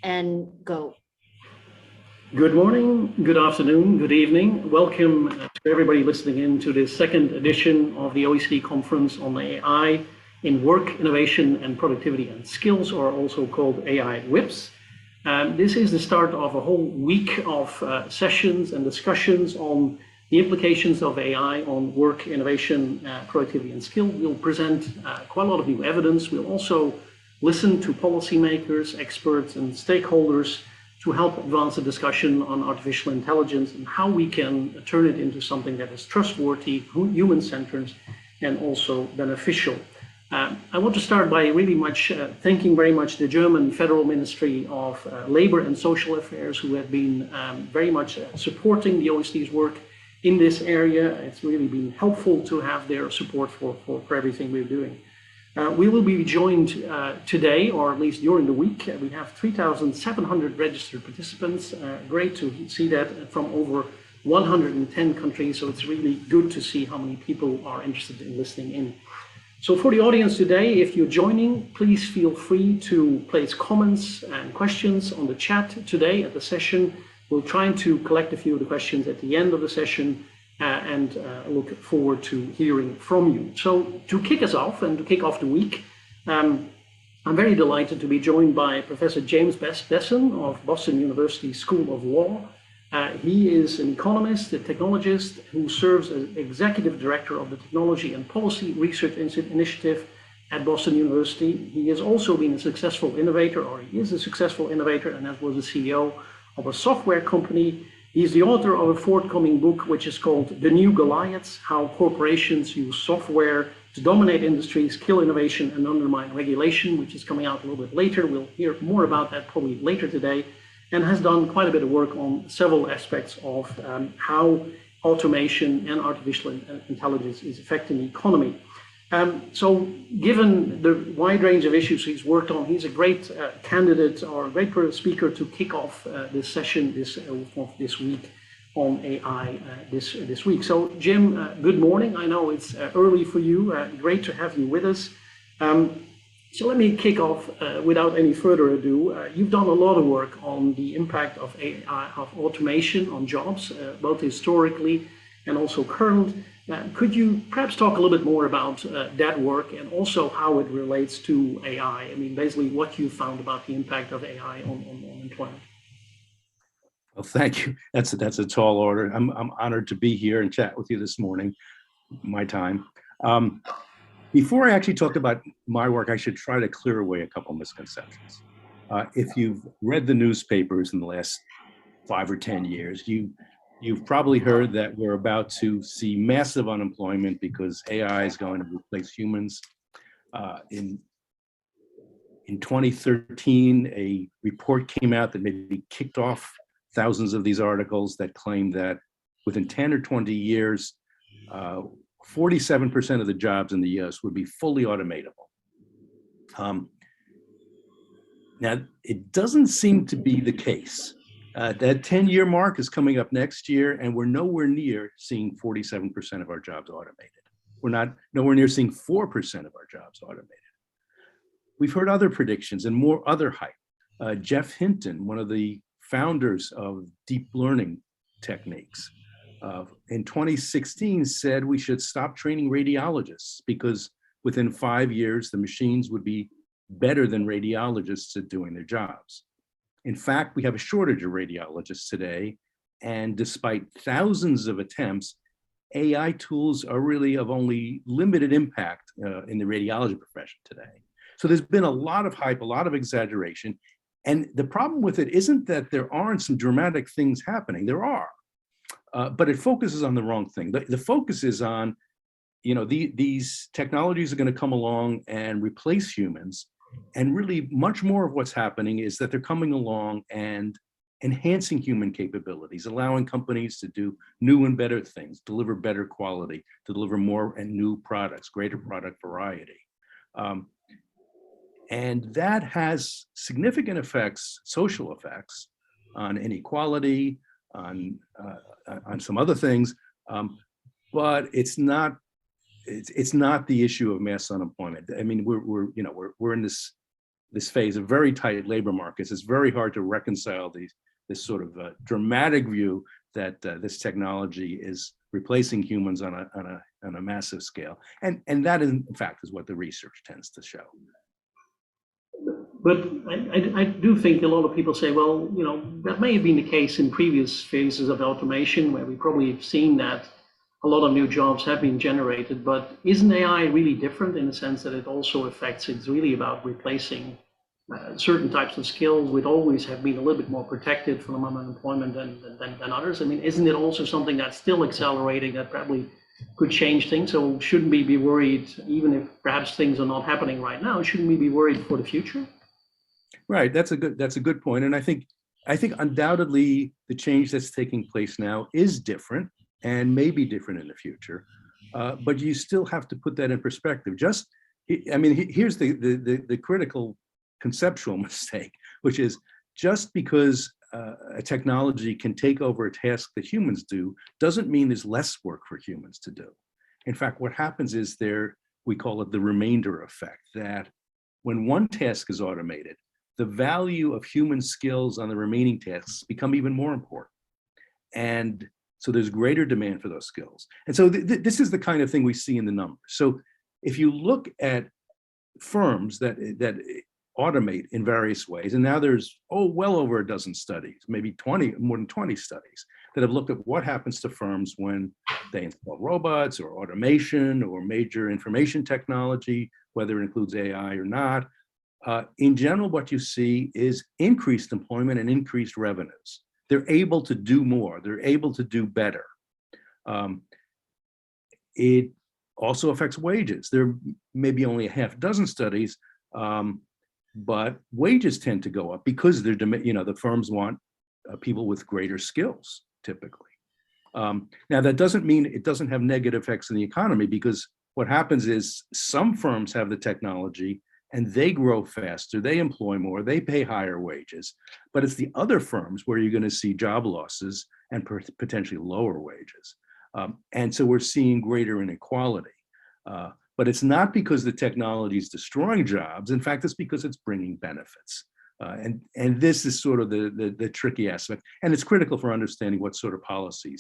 and go. Good morning, good afternoon, good evening. Welcome to everybody listening in to the second edition of the OECD Conference on AI in Work, Innovation and Productivity and Skills, or also called AI-WIPS. This is the start of a whole week of sessions and discussions on the implications of AI on work, innovation, productivity and skill. We'll present quite a lot of new evidence. We'll also listen to policymakers, experts and stakeholders to help advance the discussion on artificial intelligence and how we can turn it into something that is trustworthy, human-centered, and also beneficial. I want to start by really much thanking very much the German Federal Ministry of Labor and Social Affairs, who have been very much supporting the OECD's work in this area. It's really been helpful to have their support for everything we're doing. We will be joined today, or at least during the week. We have 3,700 registered participants. Great to see that from over 110 countries. So it's really good to see how many people are interested in listening in. So for the audience today, if you're joining, please feel free to place comments and questions on the chat today at the session. We'll try to collect a few of the questions at the end of the session and look forward to hearing from you. So to kick us off and to kick off the week, I'm very delighted to be joined by Professor James Bessen of Boston University School of Law. He is an economist, a technologist who serves as Executive Director of the Technology and Policy Research Initiative at Boston University. He has also been a successful innovator, or he is a successful innovator, and that was the CEO of a software company. He's the author of a forthcoming book, which is called The New Goliaths: How Corporations Use Software to Dominate Industries, Kill Innovation, and Undermine Regulation, which is coming out a little bit later. We'll hear more about that probably later today, and has done quite a bit of work on several aspects of how automation and artificial intelligence is affecting the economy. So given the wide range of issues he's worked on, he's a great candidate or a great speaker to kick off this session this week on AI this week. So Jim, good morning. I know it's early for you. Great to have you with us. So let me kick off without any further ado. You've done a lot of work on the impact of AI, of automation on jobs, both historically and also current. Could you perhaps talk a little bit more about that work and also how it relates to AI? I mean, basically what you found about the impact of AI on employment. Well, thank you. That's a tall order. I'm honored to be here and chat with you this morning, my time. Before I actually talk about my work, I should try to clear away a couple misconceptions. If you've read the newspapers in the last 5 or 10 years, you've probably heard that we're about to see massive unemployment because AI is going to replace humans. In 2013, a report came out that maybe kicked off thousands of these articles that claimed that within 10 or 20 years, 47% of the jobs in the US would be fully automatable. Now, it doesn't seem to be the case. That 10-year mark is coming up next year, and we're nowhere near seeing 47% of our jobs automated. We're nowhere near seeing 4% of our jobs automated. We've heard other predictions and more other hype. Jeff Hinton, one of the founders of deep learning techniques, in 2016 said we should stop training radiologists because within 5 years, the machines would be better than radiologists at doing their jobs. In fact, we have a shortage of radiologists today, and despite thousands of attempts, AI tools are really of only limited impact in the radiology profession today. So there's been a lot of hype, a lot of exaggeration, and the problem with it isn't that there aren't some dramatic things happening. There are, but it focuses on the wrong thing. The focus is on, these technologies are going to come along and replace humans. And really much more of what's happening is that they're coming along and enhancing human capabilities, allowing companies to do new and better things, deliver better quality, to deliver more and new products, greater product variety. And that has significant effects, social effects, on inequality, on some other things, but it's not the issue of mass unemployment. I mean, we're in this this phase of very tight labor markets, it's very hard to reconcile this sort of dramatic view that this technology is replacing humans on a massive scale, and that in fact is what the research tends to show. But I do think a lot of people say, well, that may have been the case in previous phases of automation, where we probably have seen that a lot of new jobs have been generated. But isn't AI really different in the sense that it also affects, it's really about replacing certain types of skills which always have been a little bit more protected from unemployment than others? I mean, isn't it also something that's still accelerating that probably could change things? So shouldn't we be worried, even if perhaps things are not happening right now, shouldn't we be worried for the future? Right, that's a good point. And I think undoubtedly the change that's taking place now is different and may be different in the future. But you still have to put that in perspective. Here's the critical conceptual mistake, which is just because a technology can take over a task that humans do doesn't mean there's less work for humans to do. In fact, what happens is we call it the remainder effect, that when one task is automated, the value of human skills on the remaining tasks become even more important. And so there's greater demand for those skills. And so this is the kind of thing we see in the numbers. So if you look at firms that automate in various ways, and now there's well over a dozen studies, maybe more than 20 studies that have looked at what happens to firms when they install robots or automation or major information technology, whether it includes AI or not. In general, what you see is increased employment and increased revenues. They're able to do more. They're able to do better. It also affects wages. There may be only a half dozen studies, but wages tend to go up because the firms want people with greater skills, typically. Now, that doesn't mean it doesn't have negative effects in the economy, because what happens is some firms have the technology and they grow faster, they employ more, they pay higher wages, but it's the other firms where you're going to see job losses and potentially lower wages. And so we're seeing greater inequality. But it's not because the technology is destroying jobs. In fact, it's because it's bringing benefits. And this is sort of the tricky aspect. And it's critical for understanding what sort of policy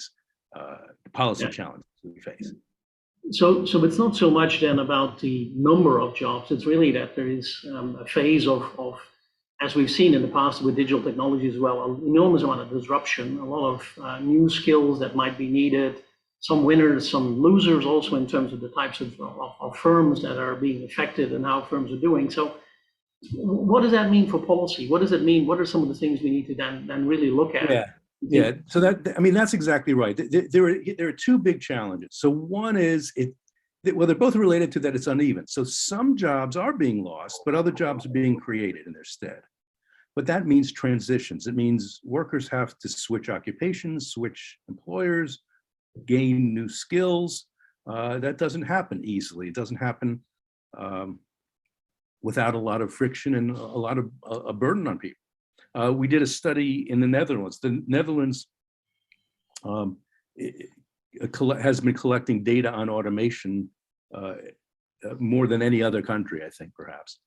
challenges we face. So it's not so much then about the number of jobs. It's really that there is a phase of, as we've seen in the past with digital technology as well, an enormous amount of disruption, a lot of new skills that might be needed, some winners, some losers also in terms of the types of firms that are being affected and how firms are doing. So what does that mean for policy? What does it mean? What are some of the things we need to then really look at? Yeah. So that's exactly right. There are two big challenges. So one is they're both related to that it's uneven. So some jobs are being lost, but other jobs are being created in their stead. But that means transitions. It means workers have to switch occupations, switch employers, gain new skills. That doesn't happen easily. It doesn't happen without a lot of friction and a lot of a burden on people. We did a study in the Netherlands. The Netherlands has been collecting data on automation more than any other country, I think, perhaps.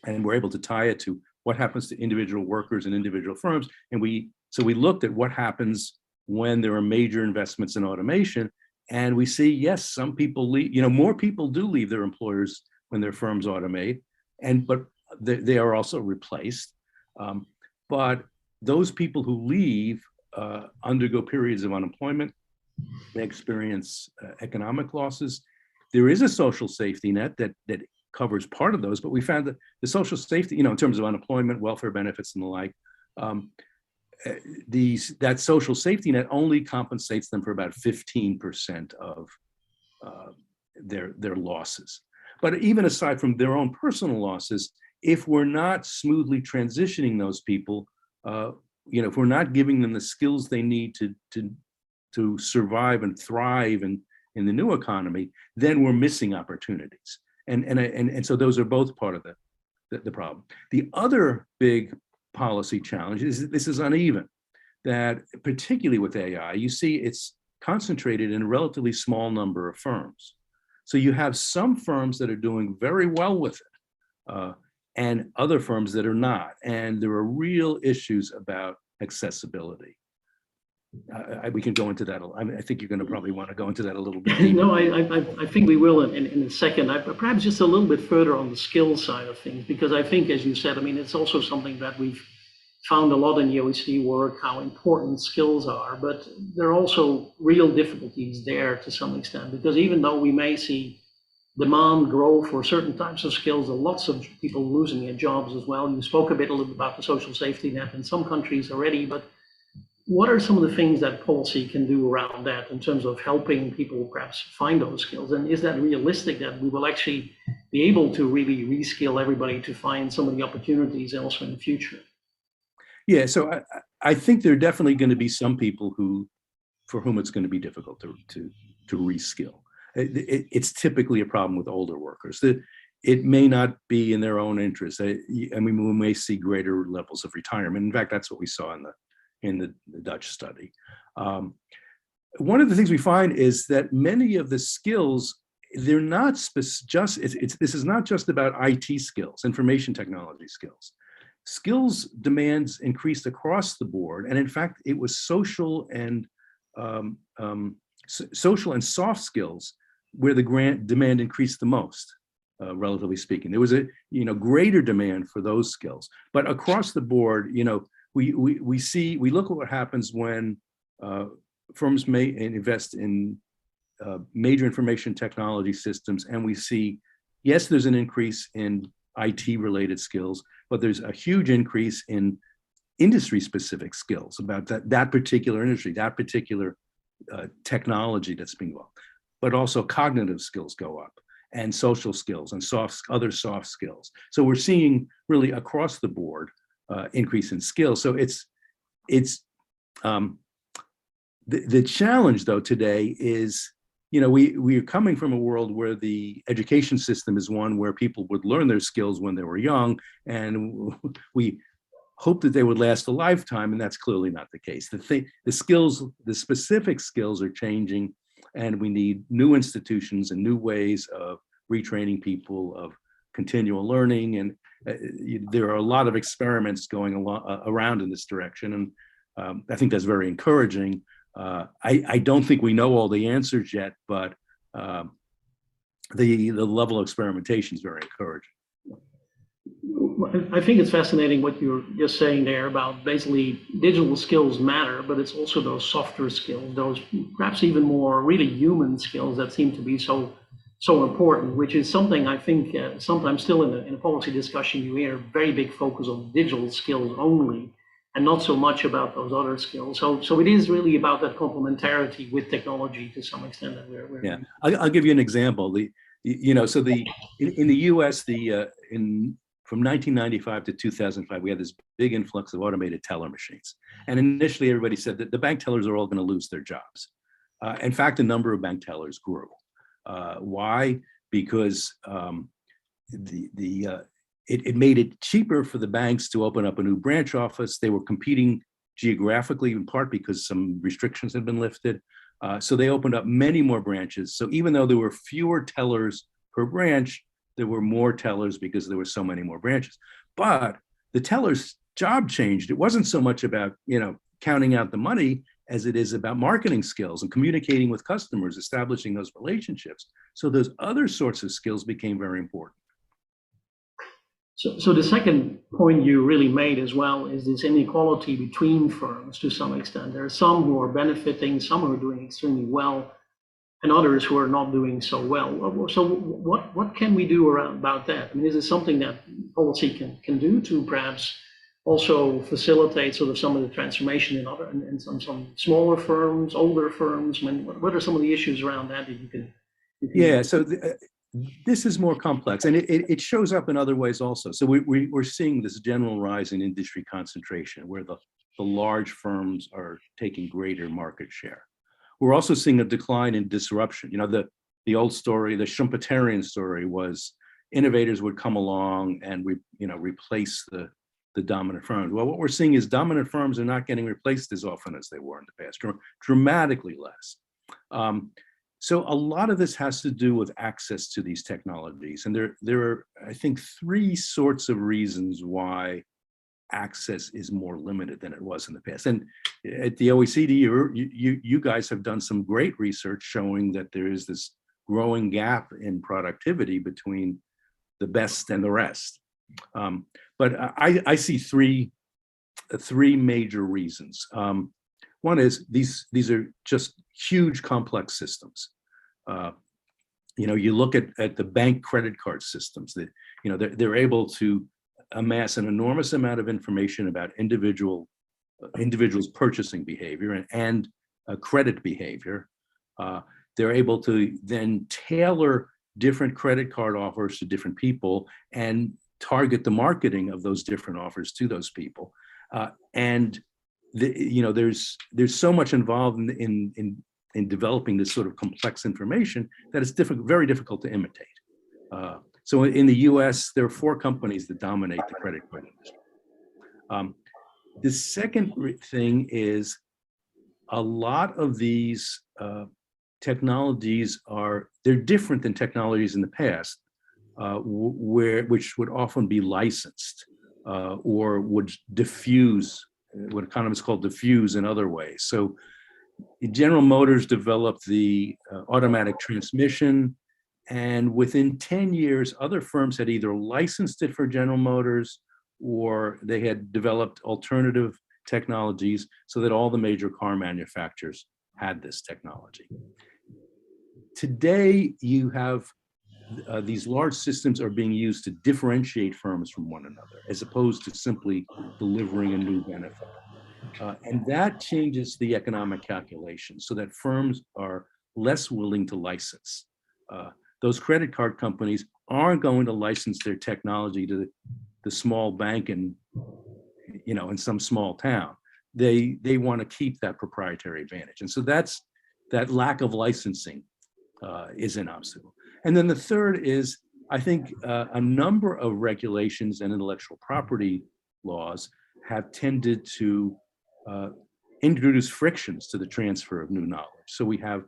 And we're able to tie it to what happens to individual workers and individual firms. And so we looked at what happens when there are major investments in automation. And we see, yes, some people leave, more people do leave their employers when their firms automate, but they are also replaced. But those people who leave undergo periods of unemployment. They experience economic losses. There is a social safety net that covers part of those, but we found that the social safety, in terms of unemployment, welfare benefits, and the like, that social safety net only compensates them for about 15% of their losses. But even aside from their own personal losses, if we're not smoothly transitioning those people, if we're not giving them the skills they need to survive and thrive in the new economy, then we're missing opportunities. And so those are both part of the problem. The other big policy challenge is that this is uneven, that particularly with AI, you see it's concentrated in a relatively small number of firms. So you have some firms that are doing very well with it. and other firms that are not. And there are real issues about accessibility. We can go into that. I think you're going to probably want to go into that a little bit deeper. No, I think we will in a second. Perhaps just a little bit further on the skill side of things, because I think, as you said, I mean, it's also something that we've found a lot in the OECD work, how important skills are, but there are also real difficulties there to some extent, because even though we may see demand grow for certain types of skills, there are lots of people losing their jobs as well. You spoke a little bit about the social safety net in some countries already, but what are some of the things that policy can do around that in terms of helping people perhaps find those skills? And is that realistic that we will actually be able to really reskill everybody to find some of the opportunities also in the future? Yeah, so I think there are definitely going to be some people for whom it's going to be difficult to reskill. It's typically a problem with older workers. It may not be in their own interest. I mean, we may see greater levels of retirement. In fact, that's what we saw in the Dutch study. One of the things we find is that many of the skills, they're not this is not just about IT skills, information technology skills. Skills demands increased across the board, and in fact, it was social and soft skills where the demand increased the most, relatively speaking. There was a greater demand for those skills, but across the board, we look at what happens when firms may invest in major information technology systems, and we see, yes, there's an increase in IT-related skills, but there's a huge increase in industry-specific skills about that particular industry, that particular technology that's being involved. But also cognitive skills go up, and social skills, and other soft skills. So we're seeing really across the board increase in skills. So the challenge though today is, we are coming from a world where the education system is one where people would learn their skills when they were young, and we hope that they would last a lifetime, and that's clearly not the case. The specific skills are changing, and we need new institutions and new ways of retraining people, of continual learning, and there are a lot of experiments going around in this direction, and I think that's very encouraging. I don't think we know all the answers yet, but the level of experimentation is very encouraging. I think it's fascinating what you're just saying there about basically digital skills matter, but it's also those softer skills, those perhaps even more really human skills that seem to be so important, which is something I think sometimes still in a policy discussion you hear very big focus on digital skills only, and not so much about those other skills. So it is really about that complementarity with technology to some extent. That we're yeah, I'll give you an example. In the U.S., from 1995 to 2005, we had this big influx of automated teller machines. And initially, everybody said that the bank tellers are all going to lose their jobs. In fact, the number of bank tellers grew. Why? Because it made it cheaper for the banks to open up a new branch office. They were competing geographically, in part because some restrictions had been lifted. So they opened up many more branches. So even though there were fewer tellers per branch, there were more tellers because there were so many more branches. But the teller's job changed. It wasn't so much about, counting out the money as it is about marketing skills and communicating with customers, establishing those relationships. So those other sorts of skills became very important. So the second point you really made as well is this inequality between firms to some extent. There are some who are benefiting, some who are doing extremely well, and others who are not doing so well. So what can we do about that? I mean, is it something that policy can do to perhaps also facilitate sort of some of the transformation in some smaller firms, older firms? I mean, what are some of the issues around that you can? Yeah, so this is more complex, and it shows up in other ways also. So we're seeing this general rise in industry concentration, where the large firms are taking greater market share. We're also seeing a decline in disruption. The old story, the Schumpeterian story, was innovators would come along and replace the dominant firms. Well, what we're seeing is dominant firms are not getting replaced as often as they were in the past, dramatically less. So a lot of this has to do with access to these technologies. And there are, I think, three sorts of reasons why access is more limited than it was in the past. And at the OECD, you guys have done some great research showing that there is this growing gap in productivity between the best and the rest. But I see three major reasons. One is these are just huge complex systems. You look at the bank credit card systems that, they're able to amass an enormous amount of information about individuals' purchasing behavior and credit behavior. They're able to then tailor different credit card offers to different people and target the marketing of those different offers to those people. There's so much involved in developing this sort of complex information that it's very difficult to imitate. So in the US, there are 4 companies that dominate the credit card industry. The second thing is a lot of these technologies they're different than technologies in the past, which would often be licensed or would diffuse, what economists call diffuse in other ways. So General Motors developed the automatic transmission, and within 10 years, other firms had either licensed it for General Motors or they had developed alternative technologies so that all the major car manufacturers had this technology. Today, you have these large systems are being used to differentiate firms from one another, as opposed to simply delivering a new benefit. And that changes the economic calculation so that firms are less willing to license. Those credit card companies aren't going to license their technology to the small bank in some small town. They want to keep that proprietary advantage. And so that lack of licensing is an obstacle. And then the third is, I think a number of regulations and intellectual property laws have tended to introduce frictions to the transfer of new knowledge. So we have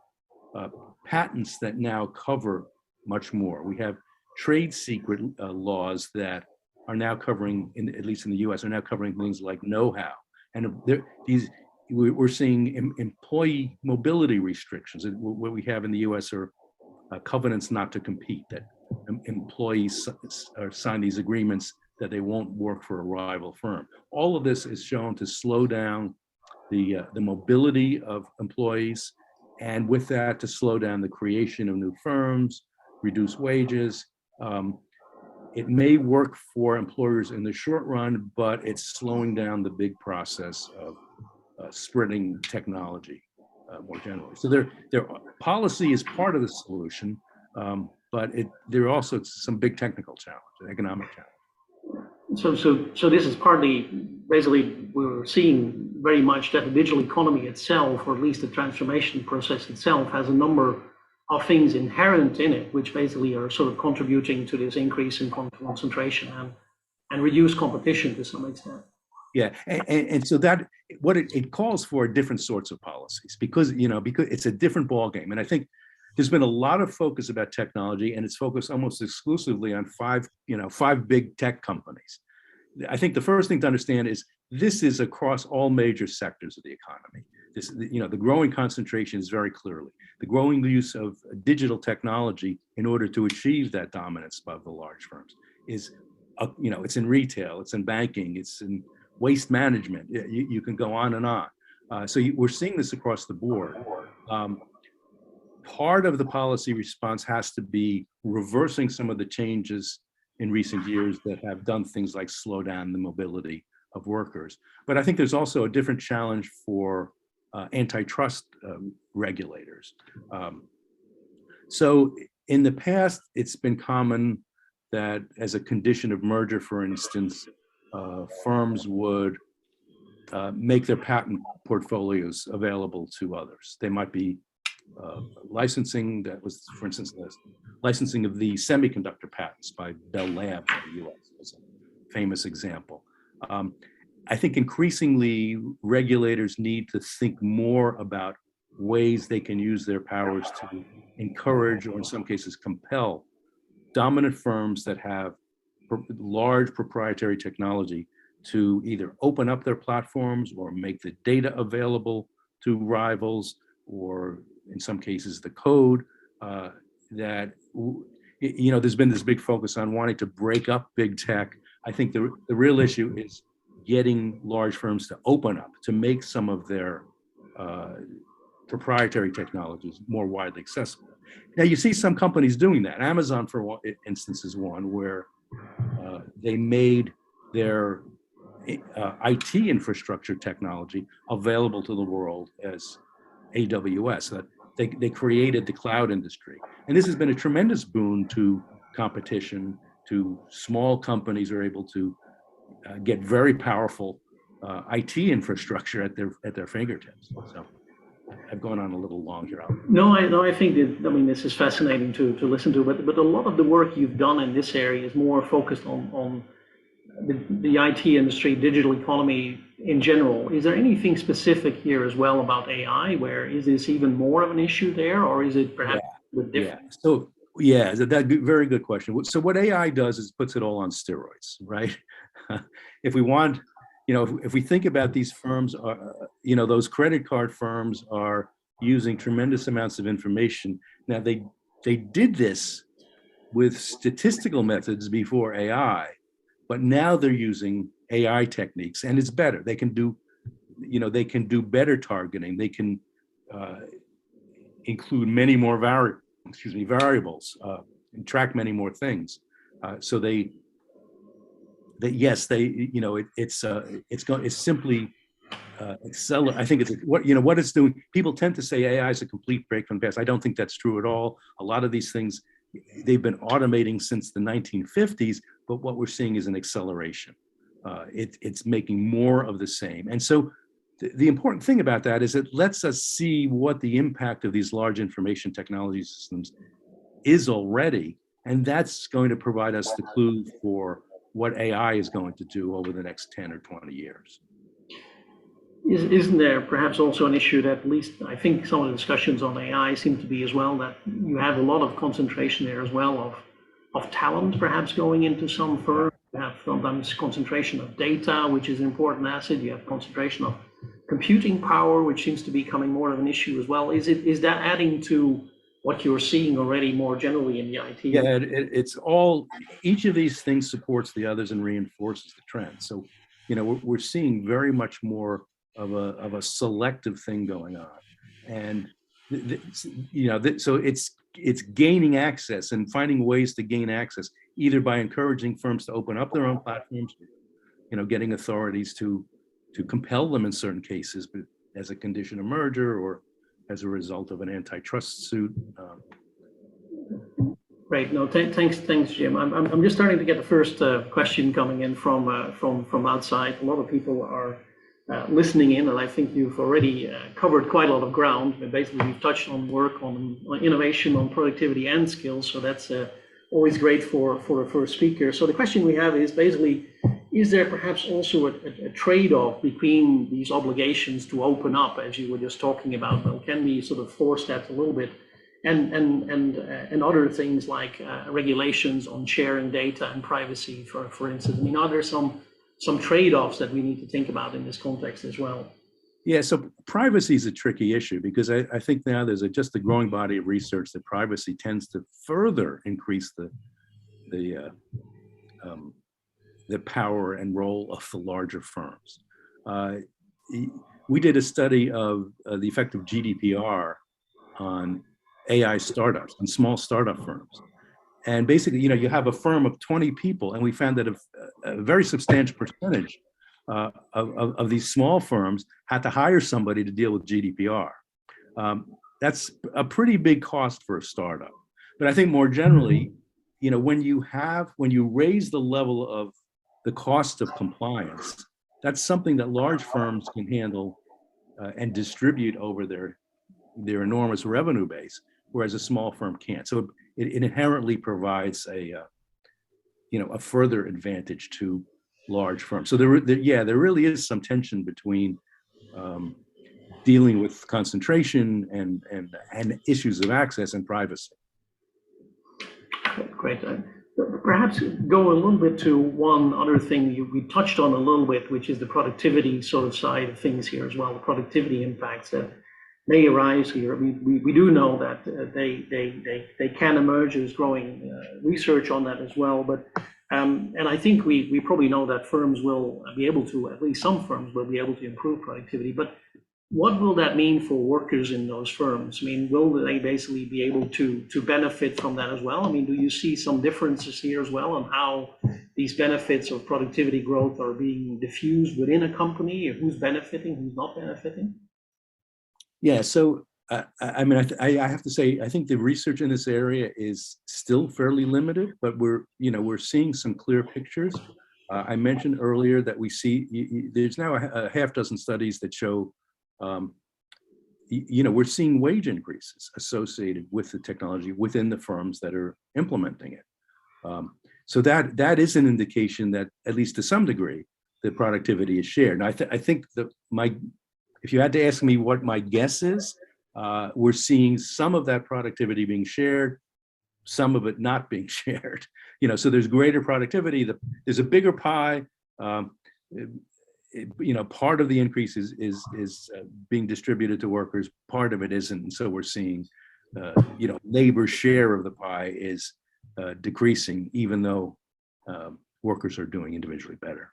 patents that now cover much more. We have trade secret laws that are now covering, at least in the US, are now covering things like know-how. And we're seeing employee mobility restrictions. What we have in the US are covenants not to compete, that employees sign these agreements that they won't work for a rival firm. All of this is shown to slow down the mobility of employees, and with that, to slow down the creation of new firms, reduce wages. It may work for employers in the short run, but it's slowing down the big process of spreading technology more generally. So their policy is part of the solution, but there are also some big technical challenges, economic challenges. So this is partly, basically, we're seeing very much that the digital economy itself, or at least the transformation process itself, has a number of things inherent in it, which basically are sort of contributing to this increase in concentration and reduced competition to some extent. Yeah, and so that what it calls for different sorts of policies because it's a different ballgame. And I think there's been a lot of focus about technology, and it's focused almost exclusively on five big tech companies. I think the first thing to understand is this is across all major sectors of the economy. The growing concentration is very clearly the growing use of digital technology in order to achieve that dominance above the large firms is, it's in retail, it's in banking, it's in waste management. You can go on and on. So we're seeing this across the board. Part of the policy response has to be reversing some of the changes in recent years that have done things like slow down the mobility of workers. But I think there's also a different challenge for antitrust regulators. So in the past, it's been common that as a condition of merger, for instance, firms would make their patent portfolios available to others. They might be licensing, that was, for instance, the licensing of the semiconductor patents by Bell Labs in the US was a famous example. I think increasingly regulators need to think more about ways they can use their powers to encourage, or in some cases compel, dominant firms that have large proprietary technology to either open up their platforms or make the data available to rivals, or in some cases the code. There's been this big focus on wanting to break up big tech. I think the real issue is getting large firms to open up, to make some of their proprietary technologies more widely accessible. Now, you see some companies doing that. Amazon, for instance, is one where they made their IT infrastructure technology available to the world as AWS. They created the cloud industry. And this has been a tremendous boon to competition, to small companies are able to get very powerful IT infrastructure at their fingertips. So I've gone on a little long here. No, I think that, I mean, this is fascinating to listen to, but a lot of the work you've done in this area is more focused on the IT industry, digital economy in general. Is there anything specific here as well about AI, where is this even more of an issue there, or is it perhaps different? Yeah, very good question. So what AI does is puts it all on steroids, right? If we want, if we think about these firms, those credit card firms are using tremendous amounts of information. Now they did this with statistical methods before AI, but now they're using AI techniques, and it's better. They can do better targeting. They can include many more variables and track many more things. So it's simply accelerate. I think it's what it's doing. People tend to say AI is a complete break from the past. I don't think that's true at all. A lot of these things, they've been automating since the 1950s, but what we're seeing is an acceleration. It's making more of the same. And so the important thing about that is it lets us see what the impact of these large information technology systems is already. And that's going to provide us the clue for what AI is going to do over the next 10 or 20 years. Isn't there perhaps also an issue that, at least I think some of the discussions on AI seem to be as well, that you have a lot of concentration there as well of talent perhaps going into some firms? You have sometimes concentration of data, which is an important asset. You have concentration of computing power, which seems to be becoming more of an issue as well. Is that adding to what you're seeing already more generally in the IT? Yeah, it's all, each of these things supports the others and reinforces the trend. So, we're seeing very much more of a selective thing going on. And, so it's gaining access and finding ways to gain access, either by encouraging firms to open up their own platforms, getting authorities to compel them in certain cases, but as a condition of merger or as a result of an antitrust suit. Great. No, thanks, Jim. I'm just starting to get the first question coming in from outside. A lot of people are listening in, and I think you've already covered quite a lot of ground. But basically, we've touched on work, on innovation, on productivity and skills. So that's always great for a speaker. So the question we have is basically, is there perhaps also a trade-off between these obligations to open up, as you were just talking about? Well, can we sort of force that a little bit? And other things like regulations on sharing data and privacy, for instance. I mean, are there some trade-offs that we need to think about in this context as well? Yeah, so privacy is a tricky issue because I think now there's just a growing body of research that privacy tends to further increase the power and role of the larger firms. We did a study of the effect of GDPR on AI startups and small startup firms. And basically, you have a firm of 20 people, and we found that a very substantial percentage of these small firms had to hire somebody to deal with GDPR. That's a pretty big cost for a startup. But I think more generally, when you raise the level of the cost of compliance, that's something that large firms can handle and distribute over their enormous revenue base, whereas a small firm can't. So it inherently provides a further advantage to large firms. So there really is some tension between dealing with concentration and issues of access and privacy. Great. Perhaps go a little bit to one other thing we touched on a little bit, which is the productivity sort of side of things here as well, the productivity impacts that may arise here. We do know that they can emerge. There's growing research on that as well. But and I think we probably know that firms will be able to, at least some firms will be able to improve productivity. But what will that mean for workers in those firms? I mean, will they basically be able to benefit from that as well? I mean, do you see some differences here as well on how these benefits of productivity growth are being diffused within a company? Or who's benefiting, who's not benefiting? Yeah, so I mean, I have to say, I think the research in this area is still fairly limited, but we're seeing some clear pictures. I mentioned earlier that we see there's now a half dozen studies that show we're seeing wage increases associated with the technology within the firms that are implementing it. So that is an indication that, at least to some degree, the productivity is shared. And I think that if you had to ask me what my guess is, we're seeing some of that productivity being shared, some of it not being shared. So there's greater productivity. There's a bigger pie. Part of the increase is being distributed to workers. Part of it isn't. And so we're seeing, labor share of the pie is decreasing, even though workers are doing individually better.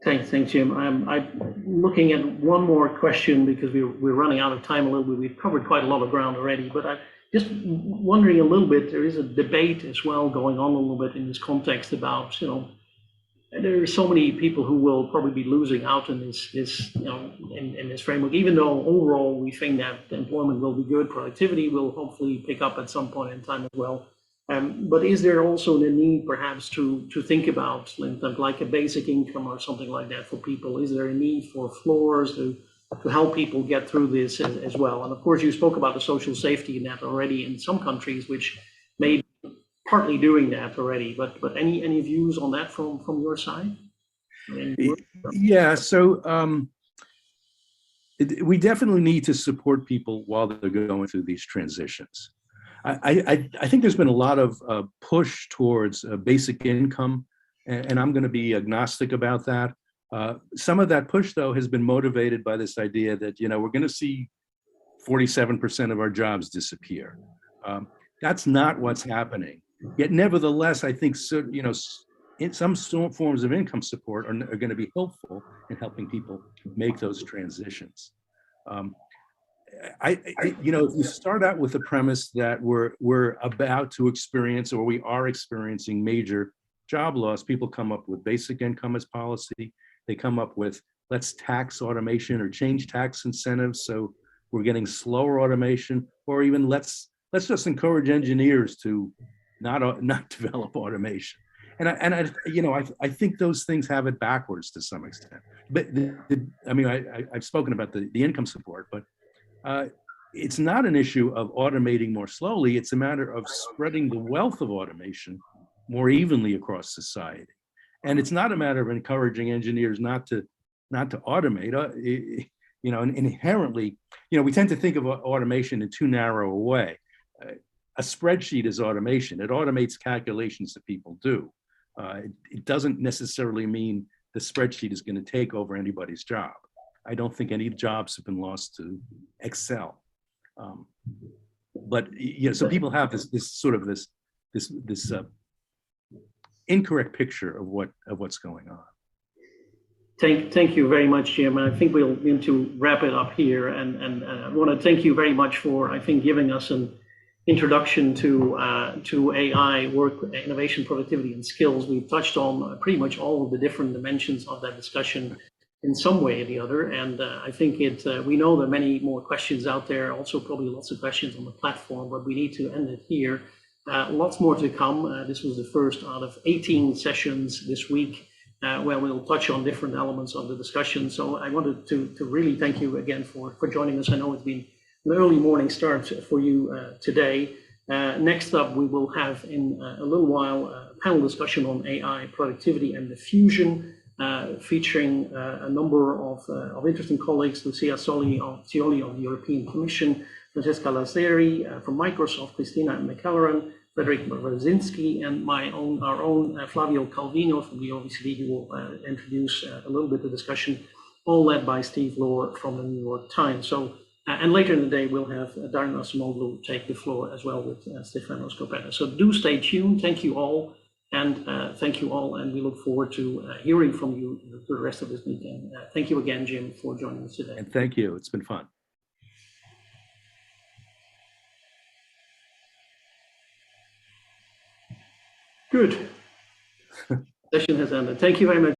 Thanks, Jim. I'm looking at one more question because we're running out of time a little bit. We've covered quite a lot of ground already, but I'm just wondering a little bit. There is a debate as well going on a little bit in this context about, there are so many people who will probably be losing out in this in this framework, even though overall we think that employment will be good, productivity will hopefully pick up at some point in time as well. But is there also the need perhaps to think about like a basic income or something like that for people? Is there a need for floors to help people get through this as well? And of course, you spoke about the social safety net already in some countries, which may be partly doing that already. But any views on that from your side? Yeah, so we definitely need to support people while they're going through these transitions. I think there's been a lot of push towards basic income, and I'm going to be agnostic about that. Some of that push, though, has been motivated by this idea that, we're going to see 47% of our jobs disappear. That's not what's happening. Yet, nevertheless, I think, in some forms of income support are going to be helpful in helping people make those transitions. If you start out with the premise that we're about to experience, or we are experiencing, major job loss, people come up with basic income as policy. They come up with, let's tax automation or change tax incentives so we're getting slower automation, or even let's just encourage engineers to not develop automation. And I think those things have it backwards to some extent. But I've spoken about the income support, but it's not an issue of automating more slowly. It's a matter of spreading the wealth of automation more evenly across society. And it's not a matter of encouraging engineers not to automate. Inherently, we tend to think of automation in too narrow a way. A spreadsheet is automation. It automates calculations that people do. It doesn't necessarily mean the spreadsheet is going to take over anybody's job. I don't think any jobs have been lost to Excel. So people have this incorrect picture of what's going on. Thank you very much, Jim. And I think we'll need to wrap it up here. And I want to thank you very much for, I think, giving us an introduction to AI, work, innovation, productivity, and skills. We've touched on pretty much all of the different dimensions of that discussion in some way or the other. And I think we know there are many more questions out there, also probably lots of questions on the platform, but we need to end it here. Lots more to come. This was the first out of 18 sessions this week, where we'll touch on different elements of the discussion. So I wanted to really thank you again for joining us. I know it's been an early morning start for you today. Next up, we will have in a little while a panel discussion on AI, productivity, and diffusion. featuring a number of interesting colleagues, Lucia Scioli of the European Commission, Francesca Lazzeri from Microsoft, Christina McCalloran, Frederick Brzezinski, and our own Flavio Calvino from the OECD, who will introduce a little bit of discussion, all led by Steve Lohr from the New York Times. So, and later in the day, we'll have Darren Asimoglu take the floor as well with Stefano Scopetta. So do stay tuned. Thank you all. And we look forward to hearing from you for the rest of this weekend. Thank you again, Jim, for joining us today. And thank you. It's been fun. Good. Session has ended. Thank you very much.